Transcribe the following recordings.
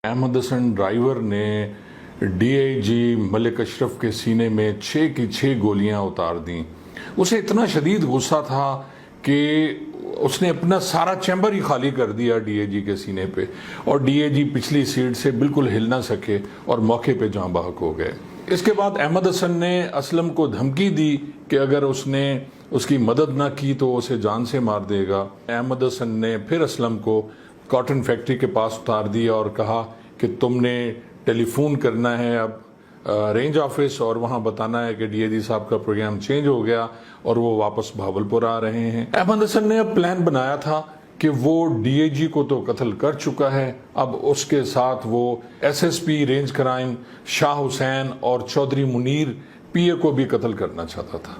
احمد حسن driver نے D I جی ملک اشرف کے سینے میں 6 کی 6 گولیاں اتار دیں۔ اسے اتنا شدید غصہ تھا کہ اس نے اپنا سارا چیمبر ہی خالی کر دیا ڈی اے جی کے سینے پہ، اور ڈی اے جی پچھلی سیٹ سے بالکل ہل نہ سکے اور موقع پہ جاں بحق ہو گئے۔ اس کے بعد احمد حسن نے اسلم کو دھمکی دی کہ اگر اس نے اس کی مدد نہ کی تو اسے جان سے مار دے گا۔ احمد حسن نے پھر اسلم کو کاٹن فیکٹری کے پاس اتار دیا اور کہا کہ تم نے ٹیلی فون کرنا ہے اب رینج آفس اور وہاں بتانا ہے کہ ڈی اے جی صاحب کا پروگرام چینج ہو گیا اور وہ واپس بہاولپور آ رہے ہیں۔ احمد حسن نے اب پلان بنایا تھا کہ وہ ڈی اے جی کو تو قتل کر چکا ہے، اب اس کے ساتھ وہ S S P range crime Shah Hussain اور چودھری منیر پی اے کو بھی قتل کرنا چاہتا تھا۔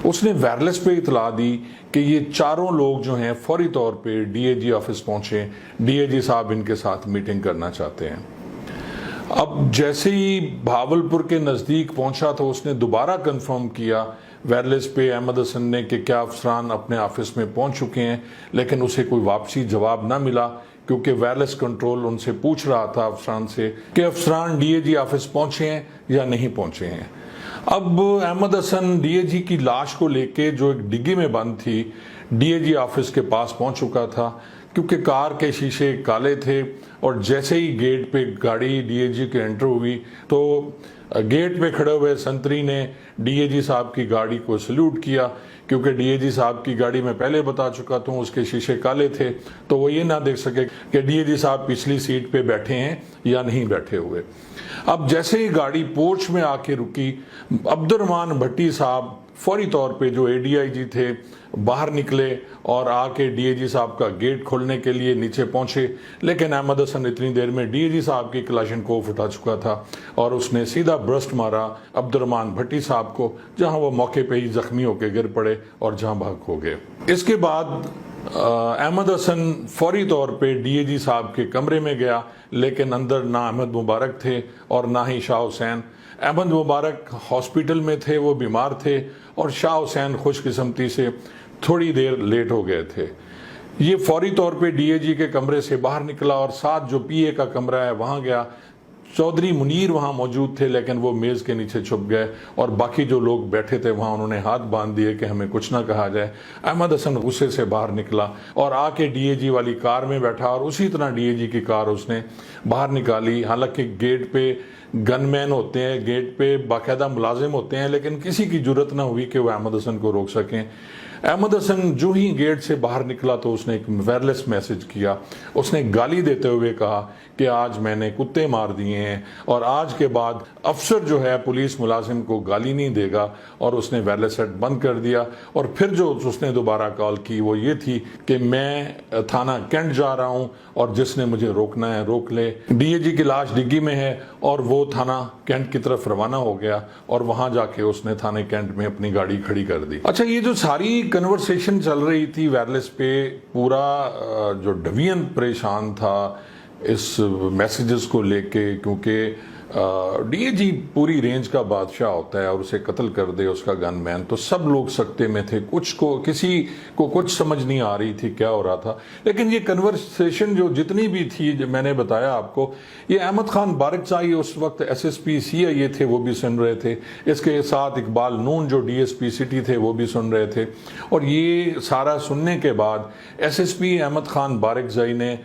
اس نے وائرلیس پہ اطلاع دی کہ یہ چاروں لوگ جو ہیں فوری طور پہ ڈی اے جی آفس پہنچے، ڈی اے جی صاحب ان کے ساتھ میٹنگ کرنا چاہتے ہیں۔ اب جیسے ہی بہاولپور کے نزدیک پہنچا تو اس نے دوبارہ کنفرم کیا وائرلیس پہ احمد حسن نے کہ کیا افسران اپنے آفس میں پہنچ چکے ہیں، لیکن اسے کوئی واپسی جواب نہ ملا کیونکہ وائرلیس کنٹرول ان سے پوچھ رہا تھا افسران سے کہ افسران ڈی اے جی آفس پہنچے ہیں یا نہیں پہنچے ہیں۔ اب احمد حسن ڈی اے جی کی لاش کو لے کے جو ایک ڈگی میں بند تھی ڈی اے جی آفس کے پاس پہنچ چکا تھا، کیونکہ کار کے شیشے کالے تھے، اور جیسے ہی گیٹ پہ گاڑی ڈی اے جی کے انٹر ہوئی تو گیٹ پہ کھڑے ہوئے سنتری نے ڈی اے جی صاحب کی گاڑی کو سلوٹ کیا، کیونکہ ڈی اے جی صاحب کی گاڑی میں پہلے بتا چکا تو اس کے شیشے کالے تھے تو وہ یہ نہ دیکھ سکے کہ ڈی اے جی صاحب پچھلی سیٹ پہ بیٹھے ہیں یا نہیں بیٹھے ہوئے۔ اب جیسے ہی گاڑی پورچ میں آ کے رکی، عبد الرحمان بھٹی صاحب فوری طور پہ جو اے ڈی آئی جی تھے باہر نکلے اور آ کے ڈی اے جی صاحب کا گیٹ کھولنے کے لیے نیچے پہنچے، لیکن احمد حسن اتنی دیر میں ڈی اے جی صاحب کی کلاشن کوف اٹھا چکا تھا اور اس نے سیدھا برسٹ مارا عبد الرحمان بھٹی صاحب کو، جہاں وہ موقع پہ ہی زخمی ہو کے گر پڑے اور جہاں بھاگ ہو گئے۔ اس کے بعد احمد حسن فوری طور پہ ڈی اے جی صاحب کے کمرے میں گیا، لیکن اندر نہ احمد مبارک تھے اور نہ ہی شاہ حسین۔ احمد مبارک ہاسپٹل میں تھے، وہ بیمار تھے، اور شاہ حسین خوش قسمتی سے تھوڑی دیر لیٹ ہو گئے تھے۔ یہ فوری طور پہ ڈی اے جی کے کمرے سے باہر نکلا اور ساتھ جو پی اے کا کمرہ ہے وہاں گیا۔ چودھری منیر وہاں موجود تھے لیکن وہ میز کے نیچے چھپ گئے، اور باقی جو لوگ بیٹھے تھے وہاں انہوں نے ہاتھ باندھ دیے کہ ہمیں کچھ نہ کہا جائے۔ احمد حسن غصے سے باہر نکلا اور آ کے ڈی اے جی والی کار میں بیٹھا، اور اسی طرح ڈی اے جی کی کار اس نے باہر نکالی۔ حالانکہ گیٹ پہ گن مین ہوتے ہیں، گیٹ پہ باقاعدہ ملازم ہوتے ہیں، لیکن کسی کی جرت نہ ہوئی کہ وہ احمد حسن کو روک سکیں۔ احمد حسن جو ہی گیٹ سے باہر نکلا تو اس نے ایک وائرلیس میسج کیا۔ اس نے گالی دیتے ہوئے کہا کہ آج میں نے کتے مار دیے ہیں اور آج کے بعد افسر جو ہے پولیس ملازم کو گالی نہیں دے گا، اور اس نے وائرلیس سیٹ بند کر دیا۔ اور پھر جو اس نے دوبارہ کال کی وہ یہ تھی کہ میں تھانہ کینٹ جا رہا ہوں اور جس نے مجھے روکنا ہے روک لے۔ ڈی اے جی کی لاش ڈگی میں ہے اور وہ تھانہ کینٹ کی طرف روانہ ہو گیا، اور وہاں جا کے اس نے تھانہ کینٹ میں اپنی گاڑی کھڑی کر دی۔ اچھا، یہ جو ساری کنورسیشن چل رہی تھی وائرلیس پہ، پورا جو ڈویژن پریشان تھا اس میسیجز کو لے کے، کیونکہ ڈی اے جی پوری رینج کا بادشاہ ہوتا ہے اور اسے قتل کر دے اس کا گن مین، تو سب لوگ سکتے میں تھے، کسی کو کچھ سمجھ نہیں آ رہی تھی کیا ہو رہا تھا۔ لیکن یہ کنورسیشن جو جتنی بھی تھی میں نے بتایا آپ کو، یہ احمد خان بارکزائی اس وقت ایس ایس پی سی آئی اے تھے، وہ بھی سن رہے تھے، اس کے ساتھ اقبال نون جو ڈی ایس پی سٹی تھے وہ بھی سن رہے تھے، اور یہ سارا سننے کے بعد S S P Ahmed Khan Barakzai نے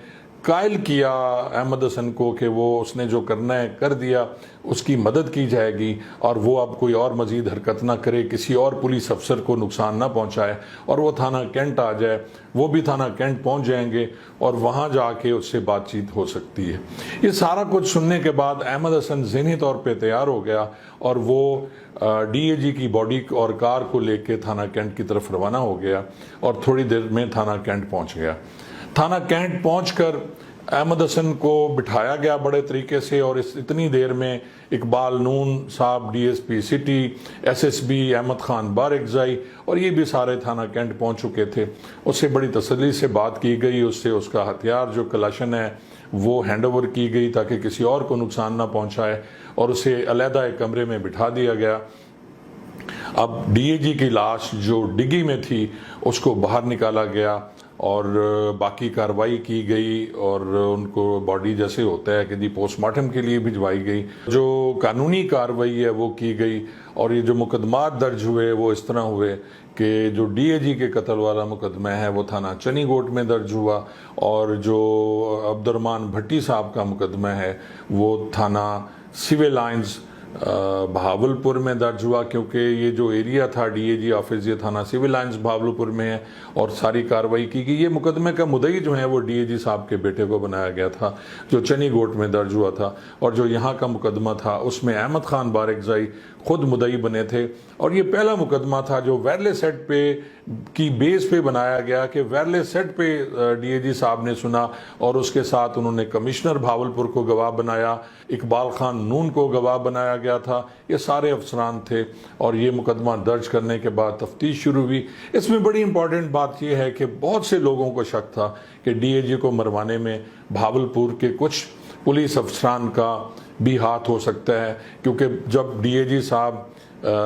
قائل کیا احمد حسن کو کہ وہ اس نے جو کرنا ہے کر دیا، اس کی مدد کی جائے گی اور وہ اب کوئی اور مزید حرکت نہ کرے، کسی اور پولیس افسر کو نقصان نہ پہنچائے، اور وہ تھانہ کینٹ آ جائے۔ وہ بھی تھانہ کینٹ پہنچ جائیں گے اور وہاں جا کے اس سے بات چیت ہو سکتی ہے۔ یہ سارا کچھ سننے کے بعد احمد حسن ذہنی طور پہ تیار ہو گیا اور وہ ڈی اے جی کی باڈی اور کار کو لے کے تھانہ کینٹ کی طرف روانہ ہو گیا، اور تھوڑی دیر میں تھانہ کینٹ پہنچ گیا۔ تھانہ کینٹ پہنچ کر احمد حسن کو بٹھایا گیا بڑے طریقے سے، اور اتنی دیر میں اقبال نون صاحب D S P city, S S P Ahmed Khan Barakzai, اور یہ بھی سارے تھانہ کینٹ پہنچ چکے تھے۔ اس سے بڑی تسلی سے بات کی گئی، اس سے اس کا ہتھیار جو کلاشن ہے وہ ہینڈ اوور کی گئی تاکہ کسی اور کو نقصان نہ پہنچائے، اور اسے علیحدہ ایک کمرے میں بٹھا دیا گیا۔ اب ڈی اے جی کی لاش جو ڈگی میں تھی اس کو باہر نکالا گیا، اور باقی کارروائی کی گئی اور ان کو باڈی جیسے ہوتا ہے کہ جی پوسٹ مارٹم کے لیے بھجوائی گئی، جو قانونی کارروائی ہے وہ کی گئی، اور یہ جو مقدمات درج ہوئے وہ اس طرح ہوئے کہ جو ڈی اے جی کے قتل والا مقدمہ ہے وہ تھانہ چنی گوٹ میں درج ہوا، اور جو عبد الرحمن بھٹی صاحب کا مقدمہ ہے وہ تھانہ سول لائنز بہاولپور میں درج ہوا، کیونکہ یہ جو ایریا تھا ڈی اے جی آفس یہ تھانہ سول لائنز بہاولپور میں ہے، اور ساری کارروائی کی گئی۔ یہ مقدمے کا مدعی جو ہے وہ ڈی اے جی صاحب کے بیٹے کو بنایا گیا تھا جو چنی گوٹ میں درج ہوا تھا، اور جو یہاں کا مقدمہ تھا اس میں احمد خان بارکزائی خود مدعی بنے تھے، اور یہ پہلا مقدمہ تھا جو وائرلیس سیٹ پہ کی بیس پہ بنایا گیا کہ وائرلیس سیٹ پہ ڈی اے جی صاحب نے سنا، اور اس کے ساتھ انہوں نے کمشنر بہاولپور کو گواہ بنایا، اقبال خان نون کو گواہ بنایا گیا تھا، یہ سارے افسران تھے، اور یہ مقدمہ درج کرنے کے بعد تفتیش شروع ہوئی۔ اس میں بڑی امپورٹنٹ بات یہ ہے کہ بہت سے لوگوں کو شک تھا کہ ڈی اے جی کو مروانے میں بہاولپور کے کچھ پولیس افسران کا بھی ہاتھ ہو سکتا ہے، کیونکہ جب ڈی اے جی صاحب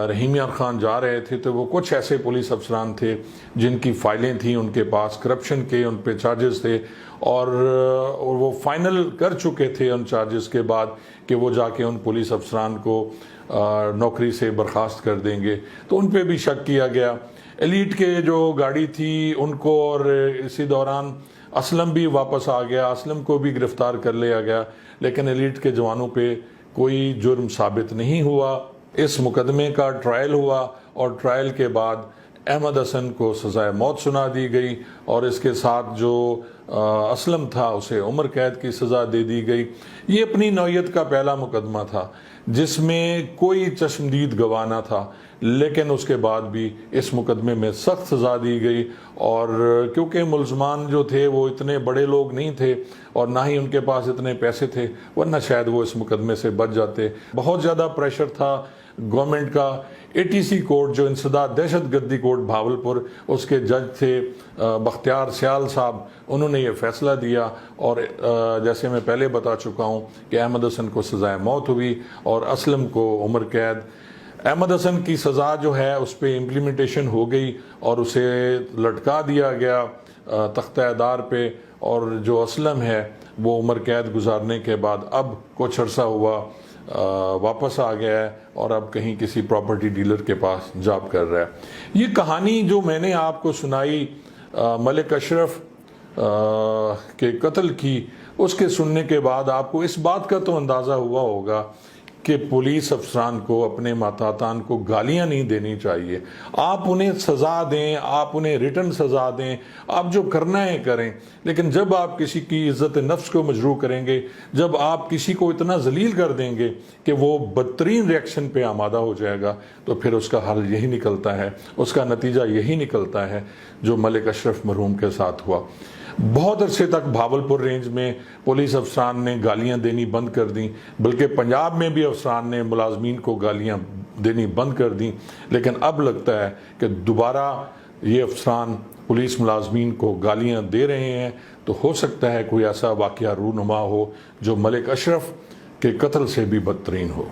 رحیم یار خان جا رہے تھے تو وہ کچھ ایسے پولیس افسران تھے جن کی فائلیں تھیں ان کے پاس، کرپشن کے ان پہ چارجز تھے، اور وہ فائنل کر چکے تھے ان چارجز کے بعد کہ وہ جا کے ان پولیس افسران کو نوکری سے برخاست کر دیں گے، تو ان پہ بھی شک کیا گیا۔ ایلیٹ کے جو گاڑی تھی ان کو، اور اسی دوران اسلم بھی واپس آ گیا، اسلم کو بھی گرفتار کر لیا گیا، لیکن ایلیٹ کے جوانوں پہ کوئی جرم ثابت نہیں ہوا۔ اس مقدمے کا ٹرائل ہوا، اور ٹرائل کے بعد احمد حسن کو سزائے موت سنا دی گئی، اور اس کے ساتھ جو اسلم تھا اسے عمر قید کی سزا دے دی گئی۔ یہ اپنی نوعیت کا پہلا مقدمہ تھا جس میں کوئی چشمدید گواہ نہ تھا، لیکن اس کے بعد بھی اس مقدمے میں سخت سزا دی گئی، اور کیونکہ ملزمان جو تھے وہ اتنے بڑے لوگ نہیں تھے اور نہ ہی ان کے پاس اتنے پیسے تھے، ورنہ شاید وہ اس مقدمے سے بچ جاتے۔ بہت زیادہ پریشر تھا گورنمنٹ کا۔ اے ٹی سی کورٹ جو انسداد دہشت گردی کورٹ بہاولپور، اس کے جج تھے بختیار سیال صاحب، انہوں نے یہ فیصلہ دیا، اور جیسے میں پہلے بتا چکا ہوں کہ احمد حسن کو سزائے موت ہوئی اور اسلم کو عمر قید۔ احمد حسن کی سزا جو ہے اس پہ امپلیمنٹیشن ہو گئی اور اسے لٹکا دیا گیا تختہ دار پہ، اور جو اسلم ہے وہ عمر قید گزارنے کے بعد اب کچھ عرصہ ہوا واپس آ گیا ہے، اور اب کہیں کسی پراپرٹی ڈیلر کے پاس جاب کر رہا ہے۔ یہ کہانی جو میں نے آپ کو سنائی ملک اشرف کے قتل کی، اس کے سننے کے بعد آپ کو اس بات کا تو اندازہ ہوا ہوگا کہ پولیس افسران کو، اپنے ماتحتان کو گالیاں نہیں دینی چاہیے۔ آپ انہیں سزا دیں، آپ انہیں ریٹن سزا دیں، آپ جو کرنا ہے کریں، لیکن جب آپ کسی کی عزت نفس کو مجروح کریں گے، جب آپ کسی کو اتنا ذلیل کر دیں گے کہ وہ بدترین ریئیکشن پہ آمادہ ہو جائے گا، تو پھر اس کا حل یہی نکلتا ہے، اس کا نتیجہ یہی نکلتا ہے جو ملک اشرف مرحوم کے ساتھ ہوا۔ بہت عرصے تک بہاولپور رینج میں پولیس افسران نے گالیاں دینی بند کر دیں، بلکہ پنجاب میں بھی افسران نے ملازمین کو گالیاں دینی بند کر دیں، لیکن اب لگتا ہے کہ دوبارہ یہ افسران پولیس ملازمین کو گالیاں دے رہے ہیں، تو ہو سکتا ہے کوئی ایسا واقعہ رونما ہو جو ملک اشرف کے قتل سے بھی بدترین ہو۔